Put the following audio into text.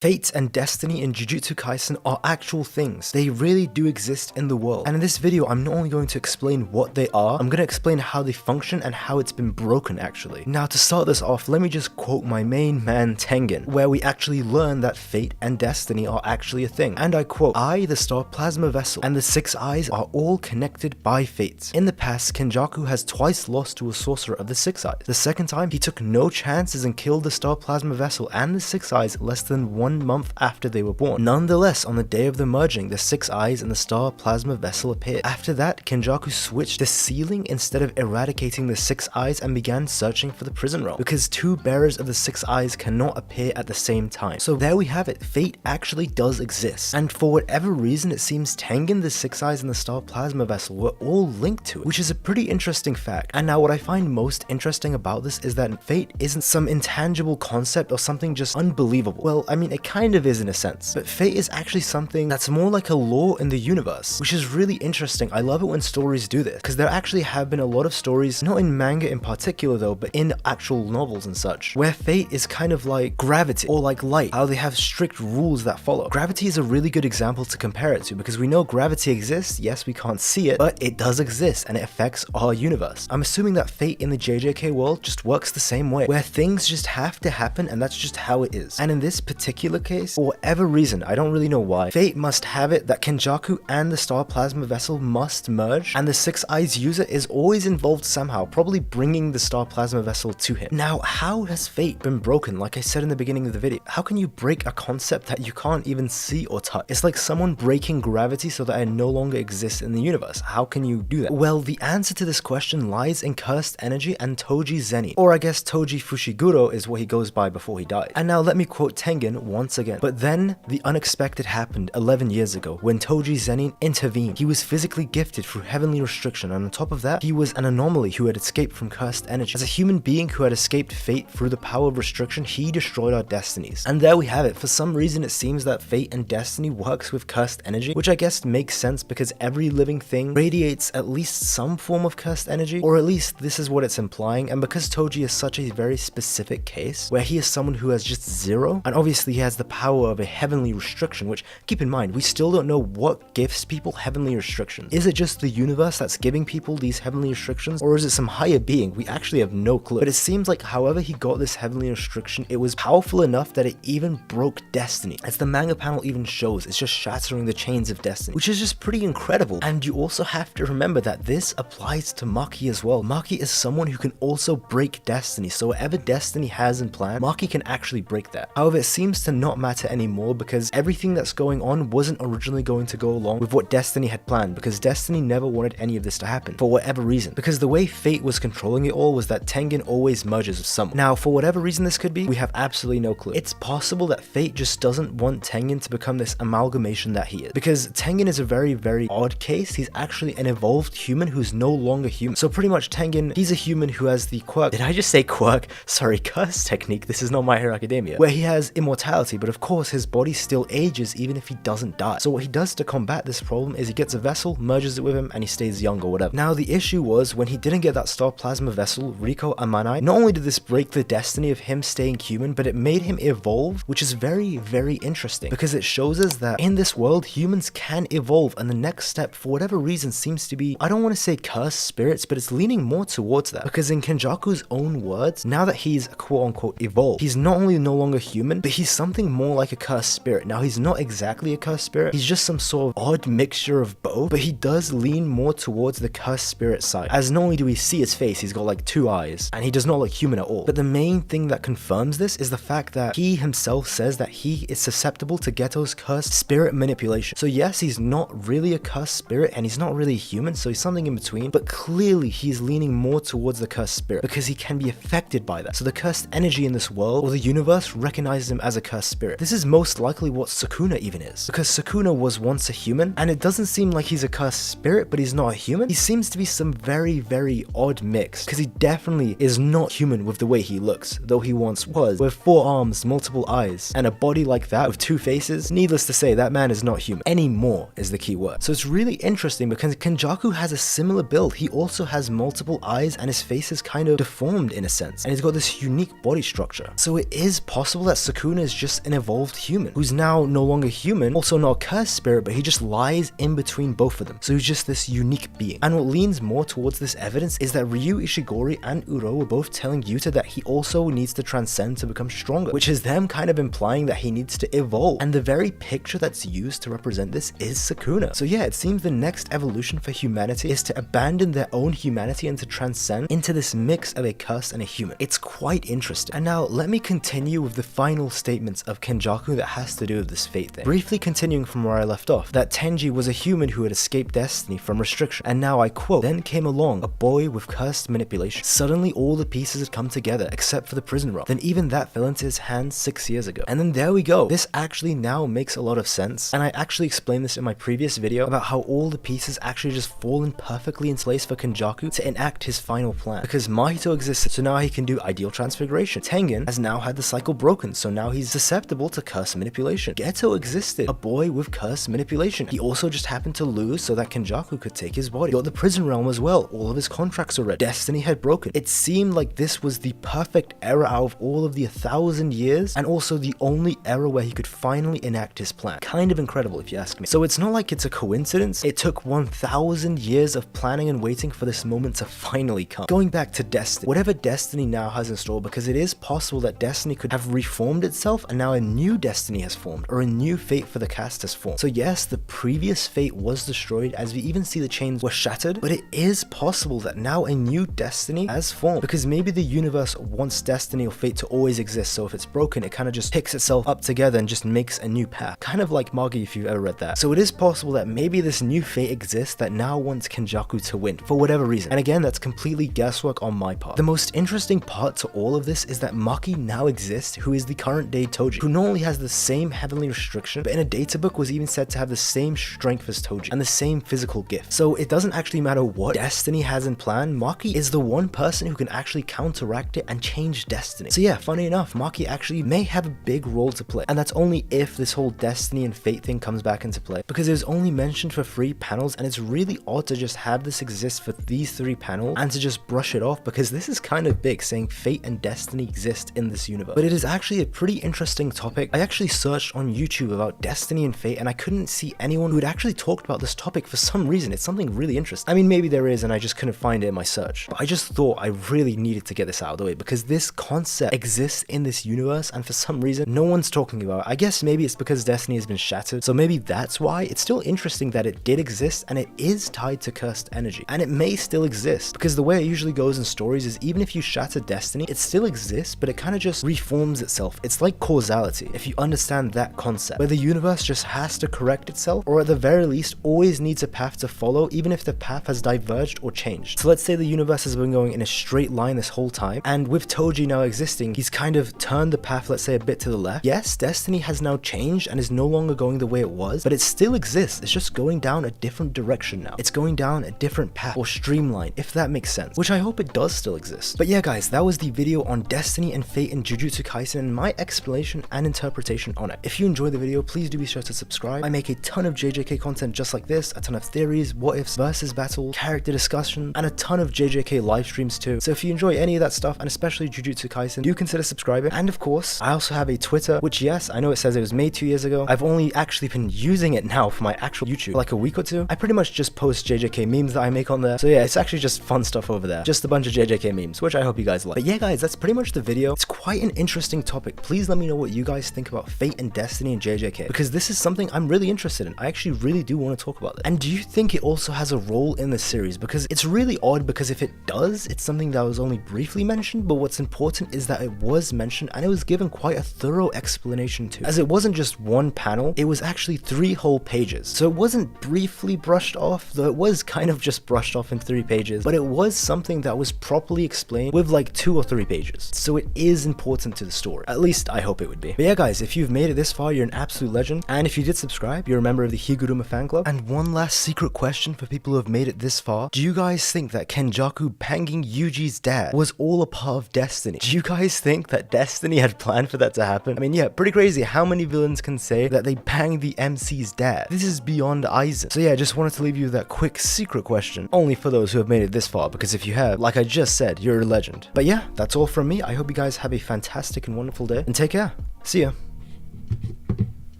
Fate and destiny in Jujutsu Kaisen are actual things. They really do exist in the world. And in this video, I'm not only going to explain what they are, I'm going to explain how they function and how it's been broken actually. Now to start this off, let me just quote my main man Tengen, where we actually learn that fate and destiny are actually a thing. And I quote, "I, the star plasma vessel, and the six eyes are all connected by fate. In the past, Kenjaku has twice lost to a sorcerer of the six eyes. The second time, he took no chances and killed the star plasma vessel and the six eyes less than 1 month after they were born. Nonetheless, on the day of the merging, the six eyes and the star plasma vessel appeared. After that, Kenjaku switched the ceiling instead of eradicating the six eyes and began searching for the prison realm, because two bearers of the six eyes cannot appear at the same time. So there we have it, fate actually does exist. And for whatever reason, it seems Tengen, the six eyes, and the star plasma vessel were all linked to it, which is a pretty interesting fact. And now what I find most interesting about this is that fate isn't some intangible concept or something just unbelievable. Well, I mean, it kind of is in a sense, but fate is actually something that's more like a law in the universe, which is really interesting. I love it when stories do this, because there actually have been a lot of stories, not in manga in particular though, but in actual novels and such, where fate is kind of like gravity or like light, how they have strict rules that follow. Gravity is a really good example to compare it to, because we know gravity exists. Yes, we can't see it, but it does exist and it affects our universe. I'm assuming that fate in the JJK world just works the same way, where things just have to happen and that's just how it is. And in this particular case, for whatever reason, I don't really know why, fate must have it that Kenjaku and the star plasma vessel must merge, and the six eyes user is always involved somehow, probably bringing the star plasma vessel to him. Now, how has fate been broken? Like I said in the beginning of the video, how can you break a concept that you can't even see or touch? It's like someone breaking gravity so that it no longer exists in the universe. How can you do that? Well, the answer to this question lies in cursed energy and Toji Zenin, or I guess Toji Fushiguro is what he goes by before he died. And now let me quote Tengen once again. "But then the unexpected happened 11 years ago when Toji Zenin intervened. He was physically gifted through heavenly restriction, and on top of that, he was an anomaly who had escaped from cursed energy. As a human being who had escaped fate through the power of restriction, he destroyed our destinies." And there we have it. For some reason, it seems that fate and destiny works with cursed energy, which I guess makes sense because every living thing radiates at least some form of cursed energy, or at least this is what it's implying. And because Toji is such a very specific case, where he is someone who has just zero, and obviously he has the power of a heavenly restriction, which, keep in mind, we still don't know what gives people heavenly restrictions. Is it just the universe that's giving people these heavenly restrictions, or is it some higher being? We actually have no clue. But it seems like however he got this heavenly restriction, it was powerful enough that it even broke destiny. As the manga panel even shows, it's just shattering the chains of destiny, which is just pretty incredible. And you also have to remember that this applies to Maki as well. Maki is someone who can also break destiny, so whatever destiny has in plan, Maki can actually break that. However, it seems to not matter anymore, because everything that's going on wasn't originally going to go along with what Destiny had planned, because Destiny never wanted any of this to happen for whatever reason, because the way fate was controlling it all was that Tengen always merges with someone. Now, for whatever reason this could be, we have absolutely no clue. It's possible that fate just doesn't want Tengen to become this amalgamation that he is, because Tengen is a very, very odd case. He's actually an evolved human who's no longer human. So pretty much Tengen, he's a human who has the quirk, did I just say quirk? Sorry, curse technique, this is not My Hero Academia, where he has immortality, but of course his body still ages even if he doesn't die. So what he does to combat this problem is he gets a vessel, merges it with him, and he stays young or whatever. Now the issue was, when he didn't get that star plasma vessel, Riko Amanai, not only did this break the destiny of him staying human, but it made him evolve, which is very, very interesting, because it shows us that in this world, humans can evolve, and the next step, for whatever reason, seems to be, I don't want to say cursed spirits, but it's leaning more towards that, because in Kenjaku's own words, now that he's quote-unquote evolved, he's not only no longer human, but he's something more like a cursed spirit. Now he's not exactly a cursed spirit, he's just some sort of odd mixture of both, but he does lean more towards the cursed spirit side, as not only do we see his face, he's got like 2 eyes, and he does not look human at all. But the main thing that confirms this is the fact that he himself says that he is susceptible to Geto's cursed spirit manipulation. So yes, he's not really a cursed spirit, and he's not really human, so he's something in between, but clearly he's leaning more towards the cursed spirit, because he can be affected by that. So the cursed energy in this world, or the universe, recognizes him as a cursed spirit. This is most likely what Sukuna even is, because Sukuna was once a human, and it doesn't seem like he's a cursed spirit, but he's not a human. He seems to be some very, very odd mix, because he definitely is not human with the way he looks, though he once was, with 4 arms, multiple eyes, and a body like that with 2 faces. Needless to say, that man is not human anymore, is the key word. So it's really interesting, because Kenjaku has a similar build. He also has multiple eyes, and his face is kind of deformed in a sense, and he's got this unique body structure. So it is possible that Sukuna is just just an evolved human who's now no longer human, also not a cursed spirit, but he just lies in between both of them. So he's just this unique being. And what leans more towards this evidence is that Ryu Ishigori and Uro were both telling Yuta that he also needs to transcend to become stronger, which is them kind of implying that he needs to evolve. And the very picture that's used to represent this is Sukuna. So yeah, it seems the next evolution for humanity is to abandon their own humanity and to transcend into this mix of a curse and a human. It's quite interesting. And now let me continue with the final statements of Kenjaku that has to do with this fate thing. Briefly continuing from where I left off, that Tenji was a human who had escaped destiny from restriction, and now I quote, "Then came along a boy with cursed manipulation. Suddenly all the pieces had come together except for the prison realm. Then even that fell into his hands 6 years ago." And then there we go. This actually now makes a lot of sense, and I actually explained this in my previous video about how all the pieces actually just fall in perfectly in place for Kenjaku to enact his final plan. Because Mahito existed, so now he can do ideal transfiguration. Tengen has now had the cycle broken, so now he's susceptible to curse manipulation. Geto existed, a boy with curse manipulation. He also just happened to lose so that Kenjaku could take his body. Got the prison realm as well. All of his contracts are read. Destiny had broken. It seemed like this was the perfect era out of all of the 1,000 years, and also the only era where he could finally enact his plan. Kind of incredible if you ask me. So it's not like it's a coincidence. It took 1,000 years of planning and waiting for this moment to finally come. Going back to Destiny, whatever Destiny now has in store, because it is possible that Destiny could have reformed itself and now a new Destiny has formed, or a new fate for the cast has formed. So yes, the previous fate was destroyed, as we even see the chains were shattered, but it is possible that now a new Destiny has formed, because maybe the universe wants Destiny or fate to always exist, so if it's broken, it kind of just picks itself up together and just makes a new path. Kind of like Manga if you've ever read that. So it is possible that maybe this new fate exists that now wants Kenjaku to win, for whatever reason. And again, that's completely guesswork on my part. The most interesting part to all of this is that Maki now exists, who is the current day Toji, who not only has the same heavenly restriction, but in a data book was even said to have the same strength as Toji, and the same physical gift. So it doesn't actually matter what Destiny has in plan, Maki is the one person who can actually counteract it and change Destiny. So yeah, funny enough, Maki actually may have a big role to play, and that's only if this whole Destiny and fate thing comes back into play, because it was only mentioned for 3 panels, and it's really odd to just have this exist for these 3 panels and to just brush it off, because this is kind of big, saying fate and destiny exist in this universe. But it is actually a pretty interesting topic. I actually searched on YouTube about Destiny and fate, and I couldn't see anyone who had actually talked about this topic for some reason. It's something really interesting. I mean, maybe there is, and I just couldn't find it in my search, but I just thought I really needed to get this out of the way, because this concept exists in this universe, and for some reason no one's talking about it. I guess maybe it's because Destiny has been shattered, so maybe that's why. It's still interesting that it did exist, and it is tied to cursed energy, and it may still exist, because the way it usually goes in stories is even if you shatter Destiny, it still exists, but it kind of just reforms itself. It's like causality, if you understand that concept, where the universe just has to correct itself, or at the very least always needs a path to follow, even if the path has diverged or changed. So let's say the universe has been going in a straight line this whole time, and with Toji now existing, he's kind of turned the path, let's say, a bit to the left. Yes, Destiny has now changed and is no longer going the way it was, but it still exists. It's just going down a different direction now. It's going down a different path, or streamline, if that makes sense, which I hope it does still exist. But yeah guys, that was the video on Destiny and fate in Jujutsu Kaisen and my explanation and interpretation on it. If you enjoyed the video, please do be sure to subscribe. I make a ton of JJK content just like this, a ton of theories, what ifs, versus battles, character discussion, and a ton of JJK live streams too. So if you enjoy any of that stuff, and especially Jujutsu Kaisen, do consider subscribing. And of course, I also have a Twitter, which yes, I know it says it was made 2 years ago. I've only actually been using it now for my actual YouTube for like a week or two. I pretty much just post JJK memes that I make on there. So yeah, it's actually just fun stuff over there. Just a bunch of JJK memes, which I hope you guys like. But yeah guys, that's pretty much the video. It's quite an interesting topic. Please let me know what you guys think about fate and Destiny in JJK, because this is something I'm really interested in. I actually really do want to talk about it. And do you think it also has a role in the series? Because it's really odd, because if it does, it's something that was only briefly mentioned, but what's important is that it was mentioned and it was given quite a thorough explanation too, as it wasn't just one panel, it was actually 3 whole pages. So it wasn't briefly brushed off, though it was kind of just brushed off in 3 pages, but it was something that was properly explained with like 2 or 3 pages. So it is important to the story. At least I hope it would be. But yeah guys, if you've made it this far, you're an absolute legend. And if you did subscribe, you're a member of the Higuruma fan club. And one last secret question for people who have made it this far. Do you guys think that Kenjaku banging Yuji's dad was all a part of Destiny? Do you guys think that Destiny had planned for that to happen? I mean, yeah, pretty crazy how many villains can say that they banged the MC's dad. This is beyond Aizen. So yeah, I just wanted to leave you with that quick secret question, only for those who have made it this far, because if you have, like I just said, you're a legend. But yeah, that's all from me. I hope you guys have a fantastic and wonderful day, and take care. See ya.